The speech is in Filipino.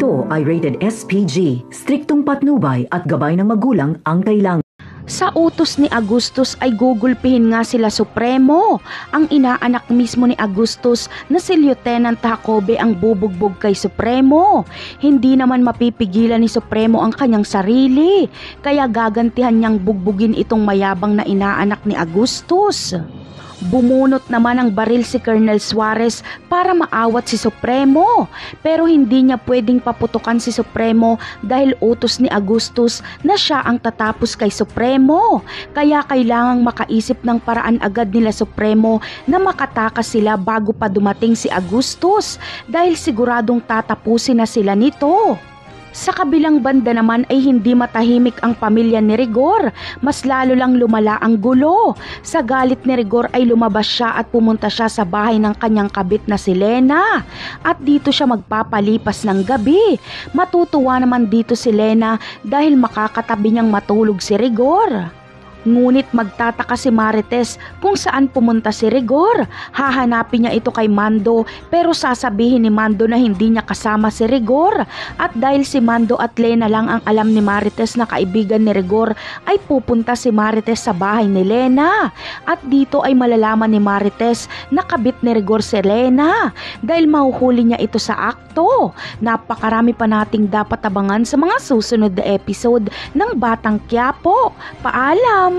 Ito ay rated SPG, striktong patnubay at gabay ng magulang ang kailangan. Sa utos ni Agustus ay gugulpihin nga sila Supremo. Ang inaanak mismo ni Agustus na si Lieutenant Jacobe ang bubugbog kay Supremo. Hindi naman mapipigilan ni Supremo ang kanyang sarili, kaya gagantihan niyang bugbugin itong mayabang na inaanak ni Agustus. Bumunot naman ang baril si Colonel Suarez para maawat si Supremo, pero hindi niya pwedeng paputukan si Supremo dahil utos ni Agustus na siya ang tatapos kay Supremo. Kaya kailangang makaisip ng paraan agad nila Supremo na makatakas sila bago pa dumating si Agustus dahil siguradong tatapusin na sila nito. Sa kabilang banda naman ay hindi matahimik ang pamilya ni Rigor, mas lalo lang lumala ang gulo. Sa galit ni Rigor ay lumabas siya at pumunta siya sa bahay ng kanyang kabit na si Lena. At dito siya magpapalipas ng gabi. Matutuwa naman dito si Lena dahil makakatabi niyang matulog si Rigor. Ngunit magtataka si Marites kung saan pumunta si Rigor. Hahanapin niya ito kay Mando pero sasabihin ni Mando na hindi niya kasama si Rigor. At dahil si Mando at Lena lang ang alam ni Marites na kaibigan ni Rigor, ay pupunta si Marites sa bahay ni Lena. At dito ay malalaman ni Marites na kabit ni Rigor si Lena dahil mahuhuli niya ito sa akto. Napakarami pa nating dapat abangan sa mga susunod na episode ng Batang Quiapo. Paalam!